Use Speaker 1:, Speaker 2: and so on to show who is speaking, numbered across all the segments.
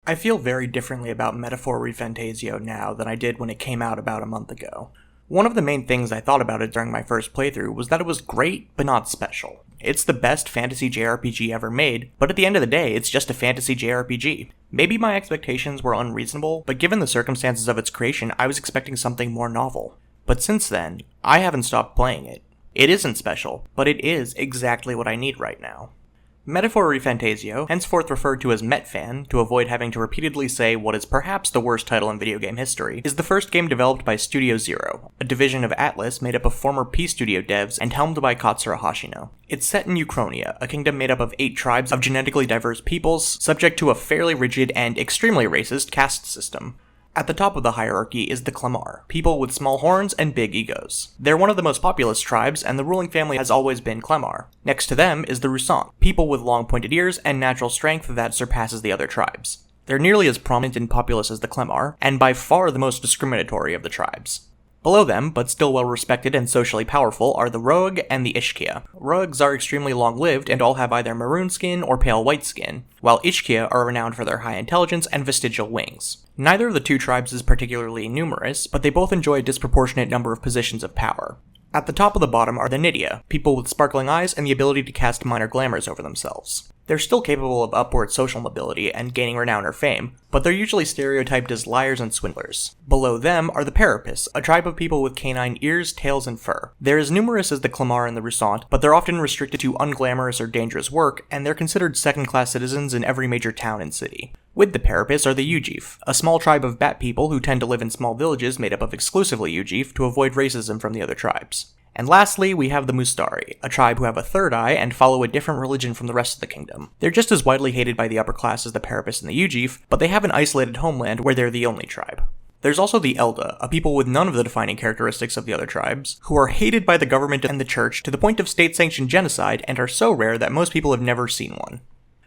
Speaker 1: I feel very differently about Metaphor ReFantazio now than I did when it came out about a month ago. One of the main things I thought about it during my first playthrough was that it was great, but not special. It's the best fantasy JRPG ever made, but at the end of the day, it's just a fantasy JRPG. Maybe my expectations were unreasonable, but given the circumstances of its creation, I was expecting something more novel. But since then, I haven't stopped playing it. It isn't special, but it is exactly what I need right now. Metaphor ReFantazio, henceforth referred to as Metfan to avoid having to repeatedly say what is perhaps the worst title in video game history, is the first game developed by Studio Zero, a division of Atlus made up of former P-Studio devs and helmed by Katsura Hashino. It's set in Euchronia, a kingdom made up of 8 tribes of genetically diverse peoples, subject to a fairly rigid and extremely racist caste system. At the top of the hierarchy is the Clamar, people with small horns and big egos. They're one of the most populous tribes, and the ruling family has always been Clamar. Next to them is the Rusant, people with long pointed ears and natural strength that surpasses the other tribes. They're nearly as prominent and populous as the Clamar, and by far the most discriminatory of the tribes. Below them, but still well respected and socially powerful, are the Rogue and the Ishkia. Rogues are extremely long-lived and all have either maroon skin or pale white skin, while Ishkia are renowned for their high intelligence and vestigial wings. Neither of the two tribes is particularly numerous, but they both enjoy a disproportionate number of positions of power. At the top of the bottom are the Nydia, people with sparkling eyes and the ability to cast minor glamours over themselves. They're still capable of upward social mobility and gaining renown or fame, but they're usually stereotyped as liars and swindlers. Below them are the Parapus, a tribe of people with canine ears, tails, and fur. They're as numerous as the Clamar and the Rusant, but they're often restricted to unglamorous or dangerous work, and they're considered second-class citizens in every major town and city. With the Parapus are the Ujif, a small tribe of bat people who tend to live in small villages made up of exclusively Ujif to avoid racism from the other tribes. And lastly, we have the Mustari, a tribe who have a third eye and follow a different religion from the rest of the kingdom. They're just as widely hated by the upper class as the Parapus and the Ujif, but they have an isolated homeland where they're the only tribe. There's also the Elda, a people with none of the defining characteristics of the other tribes, who are hated by the government and the church to the point of state-sanctioned genocide and are so rare that most people have never seen one.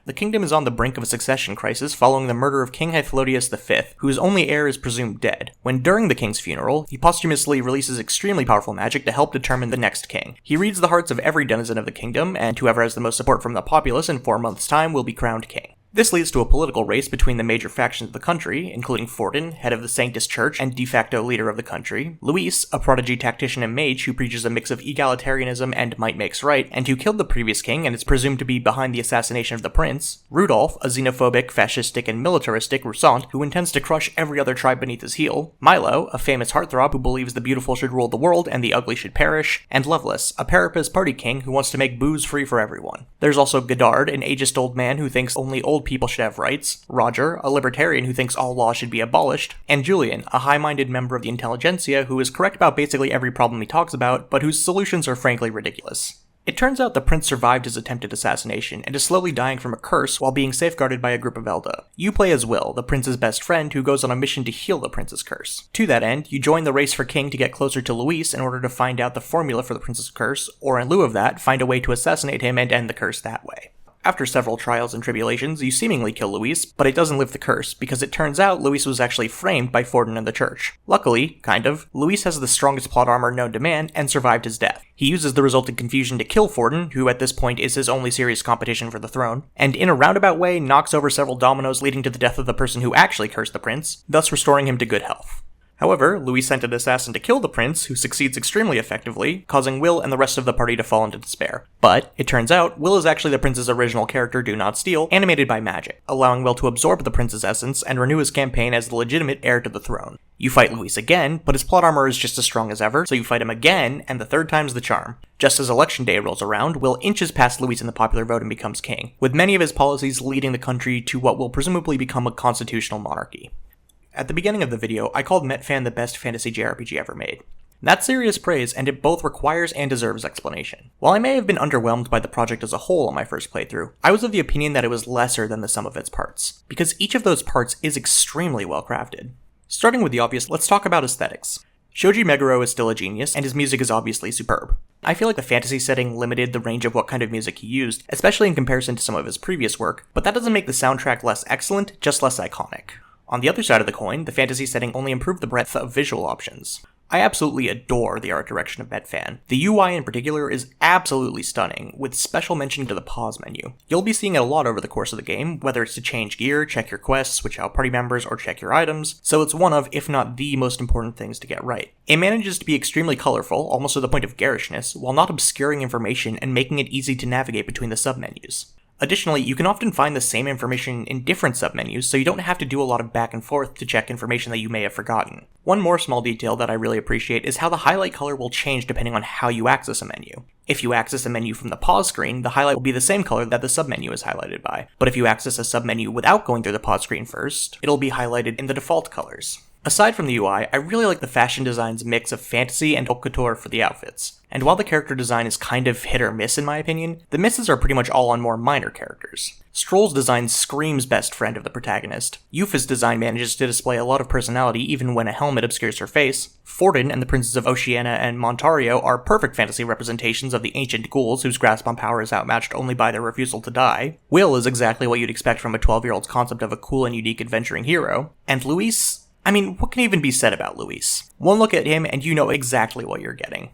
Speaker 1: The kingdom is on the brink of a succession crisis following the murder of King Hythlodaeus V, whose only heir is presumed dead, when during the king's funeral, he posthumously releases extremely powerful magic to help determine the next king. He reads the hearts of every denizen of the kingdom, and whoever has the most support from the populace in 4 months' time will be crowned king. This leads to a political race between the major factions of the country, including Forden, head of the Sanctus Church and de facto leader of the country, Luis, a prodigy tactician and mage who preaches a mix of egalitarianism and might makes right, and who killed the previous king and is presumed to be behind the assassination of the prince, Rudolf, a xenophobic, fascistic, and militaristic Rusant who intends to crush every other tribe beneath his heel, Milo, a famous heartthrob who believes the beautiful should rule the world and the ugly should perish, and Lovelace, a Parapus party king who wants to make booze free for everyone. There's also Godard, an ageist old man who thinks only old people should have rights, Roger, a libertarian who thinks all law should be abolished, and Julian, a high-minded member of the intelligentsia who is correct about basically every problem he talks about, but whose solutions are frankly ridiculous. It turns out the prince survived his attempted assassination and is slowly dying from a curse while being safeguarded by a group of Elda. You play as Will, the prince's best friend who goes on a mission to heal the prince's curse. To that end, you join the race for king to get closer to Luis in order to find out the formula for the prince's curse, or in lieu of that, find a way to assassinate him and end the curse that way. After several trials and tribulations, you seemingly kill Luis, but it doesn't lift the curse, because it turns out Luis was actually framed by Forden and the church. Luckily, Luis has the strongest plot armor known to man and survived his death. He uses the resulting confusion to kill Forden, who at this point is his only serious competition for the throne, and in a roundabout way knocks over several dominoes leading to the death of the person who actually cursed the prince, thus restoring him to good health. However, Luis sent an assassin to kill the prince, who succeeds extremely effectively, causing Will and the rest of the party to fall into despair. But, it turns out, Will is actually the prince's original character, Do Not Steal, animated by magic, allowing Will to absorb the prince's essence and renew his campaign as the legitimate heir to the throne. You fight Luis again, but his plot armor is just as strong as ever, so you fight him again, and the third time's the charm. Just as election day rolls around, Will inches past Luis in the popular vote and becomes king, with many of his policies leading the country to what will presumably become a constitutional monarchy. At the beginning of the video, I called Metfan the best fantasy JRPG ever made. That's serious praise, and it both requires and deserves explanation. While I may have been underwhelmed by the project as a whole on my first playthrough, I was of the opinion that it was lesser than the sum of its parts, because each of those parts is extremely well crafted. Starting with the obvious, let's talk about aesthetics. Shoji Meguro is still a genius, and his music is obviously superb. I feel like the fantasy setting limited the range of what kind of music he used, especially in comparison to some of his previous work, but that doesn't make the soundtrack less excellent, just less iconic. On the other side of the coin, the fantasy setting only improved the breadth of visual options. I absolutely adore the art direction of Metfan. The UI in particular is absolutely stunning, with special mention to the pause menu. You'll be seeing it a lot over the course of the game, whether it's to change gear, check your quests, switch out party members, or check your items, so it's one of, if not the most important things to get right. It manages to be extremely colorful, almost to the point of garishness, while not obscuring information and making it easy to navigate between the submenus. Additionally, you can often find the same information in different submenus, so you don't have to do a lot of back and forth to check information that you may have forgotten. One more small detail that I really appreciate is how the highlight color will change depending on how you access a menu. If you access a menu from the pause screen, the highlight will be the same color that the submenu is highlighted by, but if you access a submenu without going through the pause screen first, it'll be highlighted in the default colors. Aside from the UI, I really like the fashion design's mix of fantasy and haute couture for the outfits. And while the character design is kind of hit or miss in my opinion, the misses are pretty much all on more minor characters. Stroll's design screams best friend of the protagonist. Yuffie's design manages to display a lot of personality even when a helmet obscures her face. Forden and the Princes of Oceania and Montario are perfect fantasy representations of the ancient ghouls whose grasp on power is outmatched only by their refusal to die. Will is exactly what you'd expect from a 12-year-old's concept of a cool and unique adventuring hero. And Luis? What can even be said about Luis? One look at him and you know exactly what you're getting.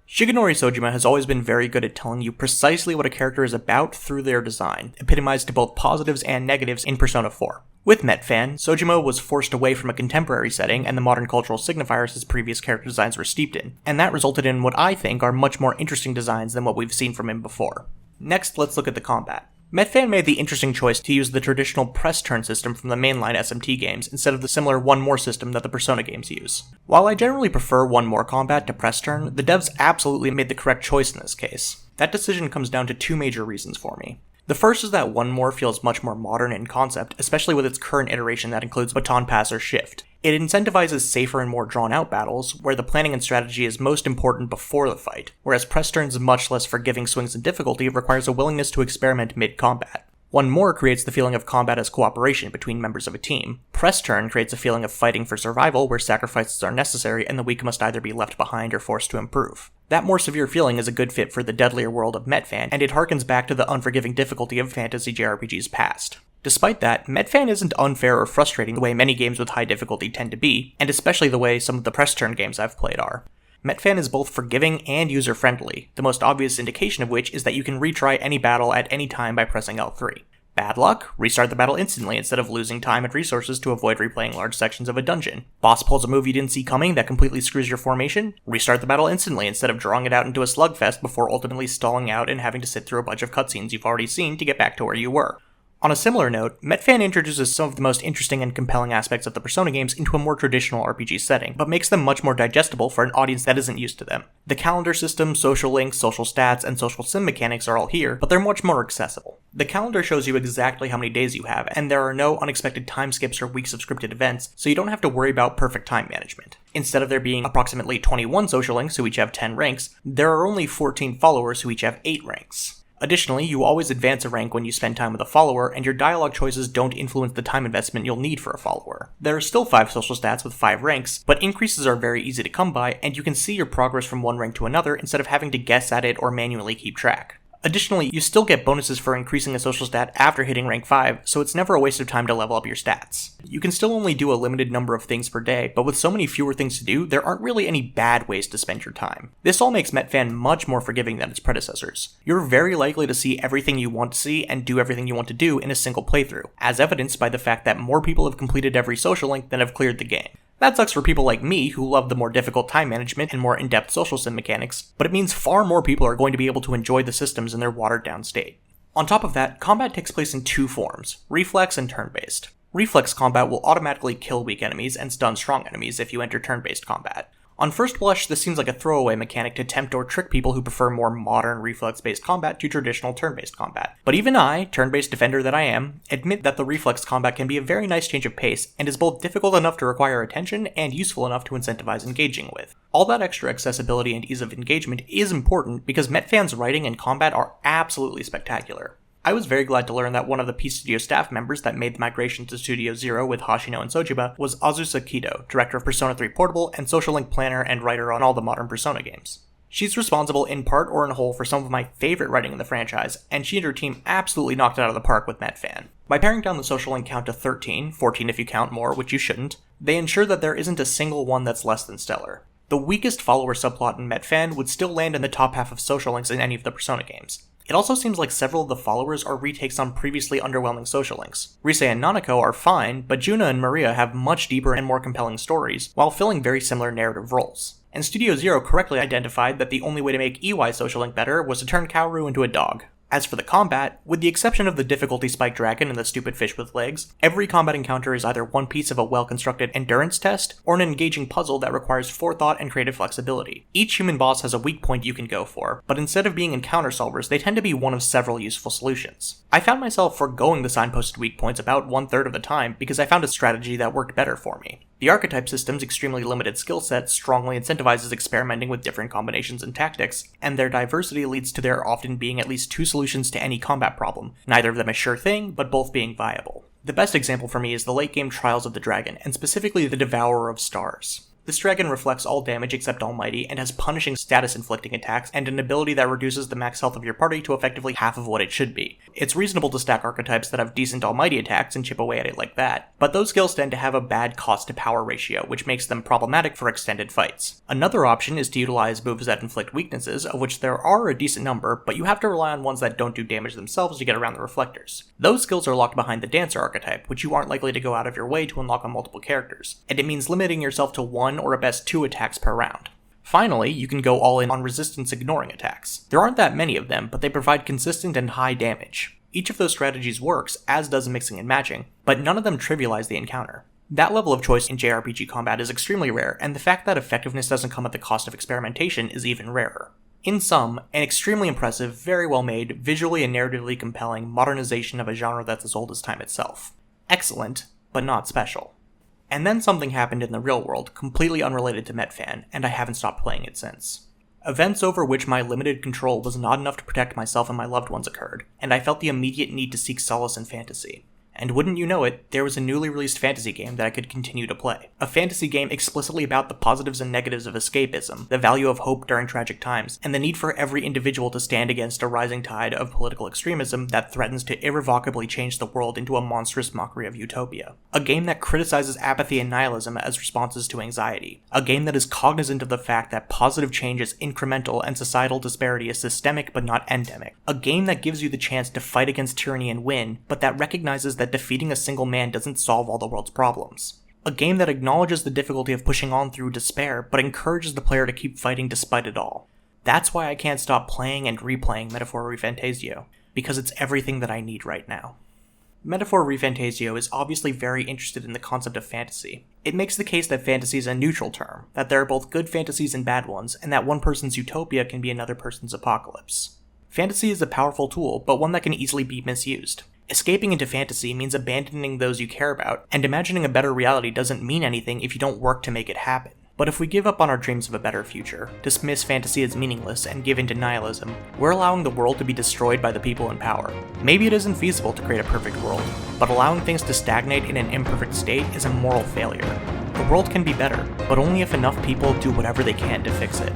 Speaker 1: Shigenori Sojima has always been very good at telling you precisely what a character is about through their design, epitomized to both positives and negatives in Persona 4. With Metfan, Sojima was forced away from a contemporary setting and the modern cultural signifiers his previous character designs were steeped in, and that resulted in what I think are much more interesting designs than what we've seen from him before. Next, let's look at the combat. Metfan made the interesting choice to use the traditional press turn system from the mainline SMT games instead of the similar one more system that the Persona games use. While I generally prefer one more combat to press turn, the devs absolutely made the correct choice in this case. That decision comes down to two major reasons for me. The first is that one more feels much more modern in concept, especially with its current iteration that includes baton pass or shift. It incentivizes safer and more drawn-out battles, where the planning and strategy is most important before the fight, whereas press turn's much less forgiving swings in difficulty requires a willingness to experiment mid-combat. One more creates the feeling of combat as cooperation between members of a team. Press turn creates a feeling of fighting for survival where sacrifices are necessary and the weak must either be left behind or forced to improve. That more severe feeling is a good fit for the deadlier world of Metfan, and it harkens back to the unforgiving difficulty of fantasy JRPGs past. Despite that, Metfan isn't unfair or frustrating the way many games with high difficulty tend to be, and especially the way some of the press turn games I've played are. Metfan is both forgiving and user-friendly, the most obvious indication of which is that you can retry any battle at any time by pressing L3. Bad luck? Restart the battle instantly instead of losing time and resources to avoid replaying large sections of a dungeon. Boss pulls a move you didn't see coming that completely screws your formation? Restart the battle instantly instead of drawing it out into a slugfest before ultimately stalling out and having to sit through a bunch of cutscenes you've already seen to get back to where you were. On a similar note, Metfan introduces some of the most interesting and compelling aspects of the Persona games into a more traditional RPG setting, but makes them much more digestible for an audience that isn't used to them. The calendar system, social links, social stats, and social sim mechanics are all here, but they're much more accessible. The calendar shows you exactly how many days you have, and there are no unexpected time skips or weeks of scripted events, so you don't have to worry about perfect time management. Instead of there being approximately 21 social links who each have 10 ranks, there are only 14 followers who each have 8 ranks. Additionally, you always advance a rank when you spend time with a follower, and your dialogue choices don't influence the time investment you'll need for a follower. There are still 5 social stats with 5 ranks, but increases are very easy to come by, and you can see your progress from one rank to another instead of having to guess at it or manually keep track. Additionally, you still get bonuses for increasing a social stat after hitting rank 5, so it's never a waste of time to level up your stats. You can still only do a limited number of things per day, but with so many fewer things to do, there aren't really any bad ways to spend your time. This all makes Metfan much more forgiving than its predecessors. You're very likely to see everything you want to see and do everything you want to do in a single playthrough, as evidenced by the fact that more people have completed every social link than have cleared the game. That sucks for people like me who love the more difficult time management and more in-depth social sim mechanics, but it means far more people are going to be able to enjoy the systems in their watered-down state. On top of that, combat takes place in 2 forms, reflex and turn-based. Reflex combat will automatically kill weak enemies and stun strong enemies if you enter turn-based combat. On first blush, this seems like a throwaway mechanic to tempt or trick people who prefer more modern reflex-based combat to traditional turn-based combat. But even I, turn-based defender that I am, admit that the reflex combat can be a very nice change of pace and is both difficult enough to require attention and useful enough to incentivize engaging with. All that extra accessibility and ease of engagement is important because Metfan's writing and combat are absolutely spectacular. I was very glad to learn that one of the P-Studio staff members that made the migration to Studio Zero with Hashino and Sojiba was Azusa Kido, director of Persona 3 Portable and social link planner and writer on all the modern Persona games. She's responsible in part or in whole for some of my favorite writing in the franchise, and she and her team absolutely knocked it out of the park with Metfan. By paring down the social link count to 13, 14 if you count more, which you shouldn't, they ensure that there isn't a single one that's less than stellar. The weakest follower subplot in Metfan would still land in the top half of social links in any of the Persona games. It also seems like several of the followers are retakes on previously underwhelming social links. Rise and Nanako are fine, but Juna and Maria have much deeper and more compelling stories, while filling very similar narrative roles. And Studio Zero correctly identified that the only way to make EY social link better was to turn Kaoru into a dog. As for the combat, with the exception of the difficulty spike dragon and the stupid fish with legs, every combat encounter is either one piece of a well-constructed endurance test, or an engaging puzzle that requires forethought and creative flexibility. Each human boss has a weak point you can go for, but instead of being encounter solvers, they tend to be one of several useful solutions. I found myself foregoing the signposted weak points about 1/3 of the time because I found a strategy that worked better for me. The archetype system's extremely limited skill set strongly incentivizes experimenting with different combinations and tactics, and their diversity leads to there often being at least 2 solutions to any combat problem, neither of them a sure thing, but both being viable. The best example for me is the late game Trials of the Dragon, and specifically the Devourer of Stars. This dragon reflects all damage except Almighty, and has punishing status-inflicting attacks, and an ability that reduces the max health of your party to effectively half of what it should be. It's reasonable to stack archetypes that have decent Almighty attacks and chip away at it like that, but those skills tend to have a bad cost-to-power ratio, which makes them problematic for extended fights. Another option is to utilize moves that inflict weaknesses, of which there are a decent number, but you have to rely on ones that don't do damage themselves to get around the reflectors. Those skills are locked behind the Dancer archetype, which you aren't likely to go out of your way to unlock on multiple characters, and it means limiting yourself to 1 or at best 2 attacks per round. Finally, you can go all in on resistance ignoring attacks. There aren't that many of them, but they provide consistent and high damage. Each of those strategies works, as does mixing and matching, but none of them trivialize the encounter. That level of choice in JRPG combat is extremely rare, and the fact that effectiveness doesn't come at the cost of experimentation is even rarer. In sum, an extremely impressive, very well made, visually and narratively compelling modernization of a genre that's as old as time itself. Excellent, but not special. And then something happened in the real world, completely unrelated to Metfan, and I haven't stopped playing it since. Events over which my limited control was not enough to protect myself and my loved ones occurred, and I felt the immediate need to seek solace in fantasy. And wouldn't you know it, there was a newly released fantasy game that I could continue to play. A fantasy game explicitly about the positives and negatives of escapism, the value of hope during tragic times, and the need for every individual to stand against a rising tide of political extremism that threatens to irrevocably change the world into a monstrous mockery of utopia. A game that criticizes apathy and nihilism as responses to anxiety. A game that is cognizant of the fact that positive change is incremental and societal disparity is systemic but not endemic. A game that gives you the chance to fight against tyranny and win, but that recognizes that defeating a single man doesn't solve all the world's problems. A game that acknowledges the difficulty of pushing on through despair, but encourages the player to keep fighting despite it all. That's why I can't stop playing and replaying Metaphor ReFantazio, because it's everything that I need right now. Metaphor ReFantazio is obviously very interested in the concept of fantasy. It makes the case that fantasy is a neutral term, that there are both good fantasies and bad ones, and that one person's utopia can be another person's apocalypse. Fantasy is a powerful tool, but one that can easily be misused. Escaping into fantasy means abandoning those you care about, and imagining a better reality doesn't mean anything if you don't work to make it happen. But if we give up on our dreams of a better future, dismiss fantasy as meaningless, and give in to nihilism, we're allowing the world to be destroyed by the people in power. Maybe it isn't feasible to create a perfect world, but allowing things to stagnate in an imperfect state is a moral failure. The world can be better, but only if enough people do whatever they can to fix it.